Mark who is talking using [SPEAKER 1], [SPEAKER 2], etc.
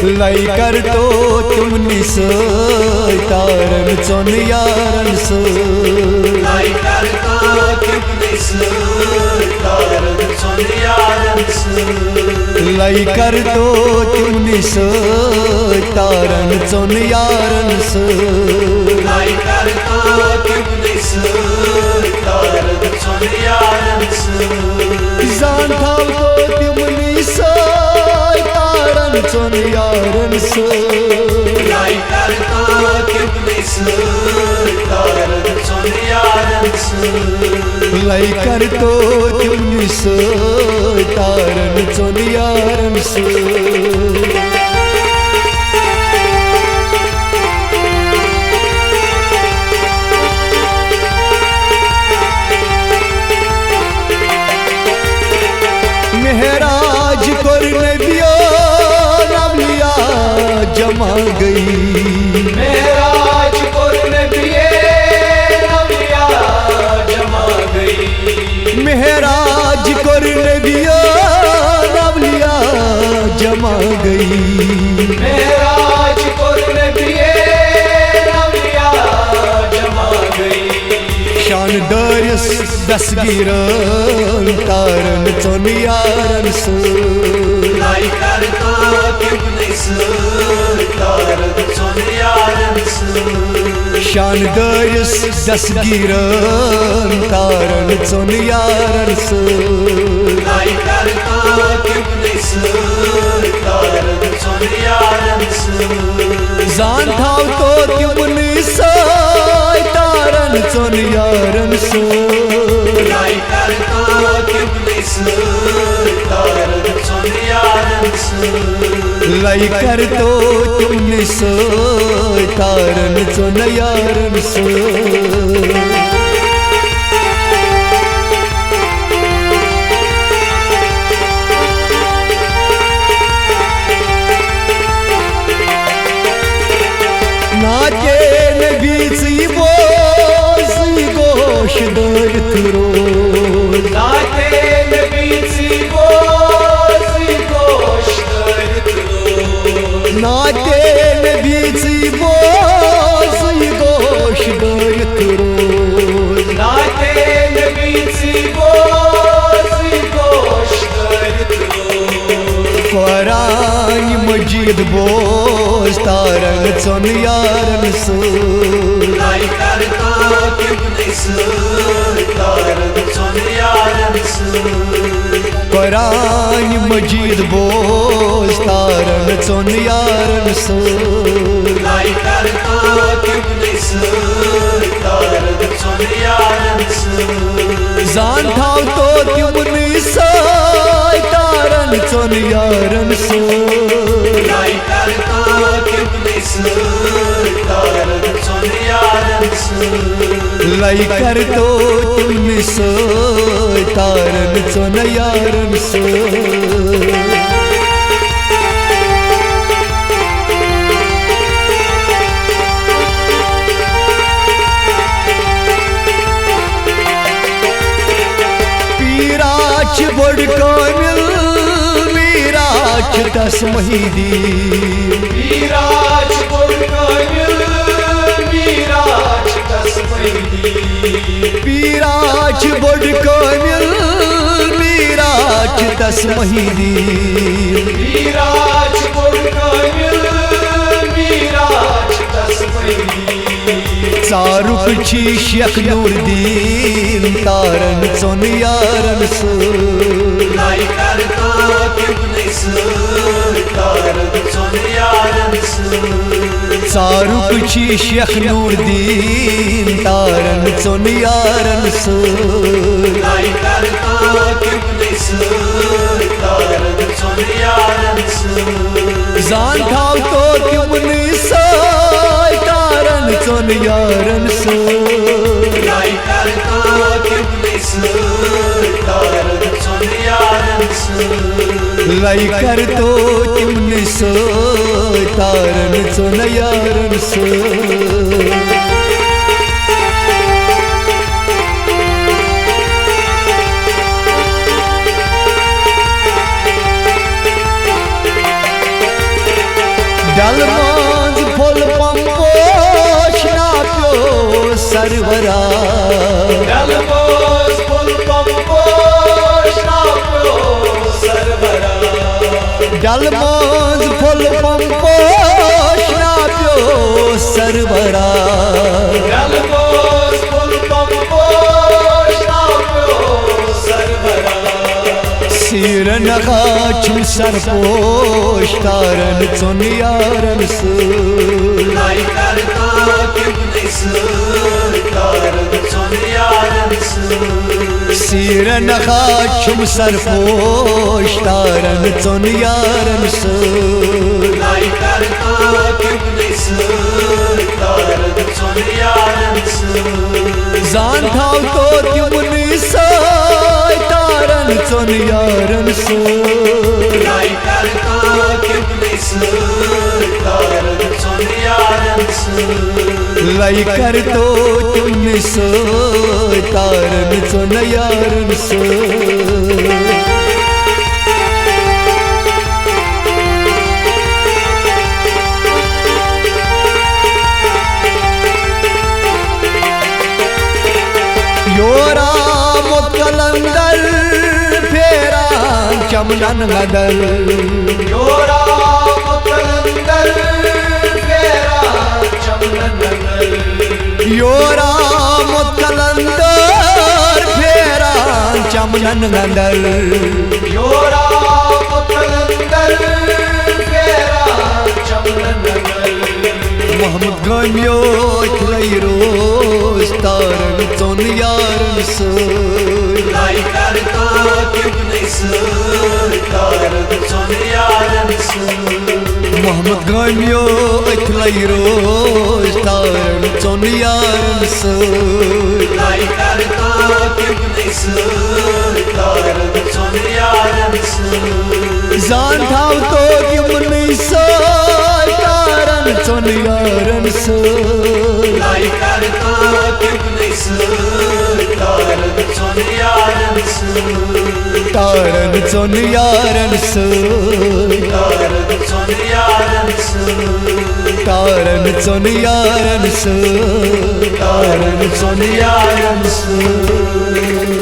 [SPEAKER 1] लाई कर तो तुमनी तारन चोन यारन
[SPEAKER 2] लाई कर तो तुमनी तारन चोन यारन
[SPEAKER 1] लाई कर तो तुमनी तारन चोन यारन
[SPEAKER 2] लाई कर तो तुमनी तारन चोन यारन
[SPEAKER 1] जान थाव तो तुमनी तारन चोन यारन
[SPEAKER 2] लाई कर तो तुमनी तारन चोन यारन
[SPEAKER 1] लाई कर तो तुमनी तारन चोन यारन मेहराज कर नबिया नबिया जमा गई
[SPEAKER 2] मेहराज कर नबिया नबिया जमा गई
[SPEAKER 1] मेहराज कर नबिया नबिया जमा गई
[SPEAKER 2] मेहराज कर नबिया नबिया जमा गई
[SPEAKER 1] शान दरिस दसगिरन तारन चोन यारन
[SPEAKER 2] लाई कर तो तुमनी तारन चोन यारन
[SPEAKER 1] शान दरिस दसगिरन तारन चोन यारन
[SPEAKER 2] लाई कर तो तुमनी तारन चोन यारन
[SPEAKER 1] जान थाव तो तुमनी तारन चोन यारन
[SPEAKER 2] लाई कर तो तुमनी तारन चोन यारन
[SPEAKER 1] लाई कर तो तुमनी तारन चोन यारन नाचे न बीच बोस गोश दर्द रोज
[SPEAKER 2] नाचे न बीच बोस गोश दर्द रोज
[SPEAKER 1] नाचे न बीच बोस गोश दर्द रोज
[SPEAKER 2] नाचे न बीच बोस गोश दर्द रोज
[SPEAKER 1] कुरान मजीद बोस तारन चोन यारन
[SPEAKER 2] लाई कर तो तुमनी तारन चोन यारन
[SPEAKER 1] कुरान मजीद बोस तारन चोन यारन
[SPEAKER 2] लाई कर तो तुमनी तारन चोन यारन
[SPEAKER 1] जान थाव तो तुमनी तारन चोन यारन
[SPEAKER 2] लाई कर तो तुमनी तारन चोन यारन
[SPEAKER 1] लाई कर तो तुमनी तारन चोन यारन पीराच बड़ कामिल मीराच दस महीदी
[SPEAKER 2] मीराज बड़ कामिल मीराज दस महीदी
[SPEAKER 1] पीराच बड़ कामिल मीराच दस महीदी
[SPEAKER 2] मीराज बड़ कामिल मीराज दस महीदी
[SPEAKER 1] चारुक छी शेख नूरदीन तारन चोन यारन
[SPEAKER 2] लाई कर तो तुमनी तारन चोन यारन
[SPEAKER 1] चारुक छी शेख नूरदीन तारन चोन यारन
[SPEAKER 2] लाई कर तो तुमनी तारन चोन यारन
[SPEAKER 1] जान थाव तो तुमनी तारन चोन यारन
[SPEAKER 2] लाई कर तो तुमनी तारन चोन यारन
[SPEAKER 1] लाई कर तो तुमनी तारन चोन यारन सरवरा
[SPEAKER 2] Galvos pulpampo Shnapyo Sarvara
[SPEAKER 1] डलमोज फुल पंपोश नाप्यो सरवरा
[SPEAKER 2] Galvos pulpampo Shnapyo Sarvara
[SPEAKER 1] सिर नखाचुम सरपोश तारन चुन यारन सु
[SPEAKER 2] Lai karto kimni sur Taran son yaran sur
[SPEAKER 1] सिर नखाचुम सरपोश तारन चुन यारन सु
[SPEAKER 2] Lai karto kimni sur Taran son yaran sur
[SPEAKER 1] जान थाव तो तिमुनी साय तारन चुन यारन सु
[SPEAKER 2] Lai karto kimni sur Taran son yaran sur
[SPEAKER 1] लाई कर तो तुमने सो तारन चुन यारन सो योरा मुकलंदर फेरा चमनन गदल
[SPEAKER 2] Yora mutlandar Fera chamnangal
[SPEAKER 1] योरा मुकलंदर फेरा चमनन गदल
[SPEAKER 2] Yora mutlandar Fera chamnangal
[SPEAKER 1] Mohammad गमियो इतलाई रोज तारन चुन यारन सो
[SPEAKER 2] Lai karto kimni sur Taran son yaran sur
[SPEAKER 1] Mohammad गमियो इतलाई रोज तारन चुन यारन सो
[SPEAKER 2] Lai karto kimni sur Taran son yaran sur
[SPEAKER 1] जान थाव तो तिमुनी सो तारन चुन यारन सो
[SPEAKER 2] Lai karto kimni sur Taran son yaran sur
[SPEAKER 1] तारन चुन यारन सो
[SPEAKER 2] Taran son yaran sur
[SPEAKER 1] तारन चुन यारन सो
[SPEAKER 2] Taran son yaran sur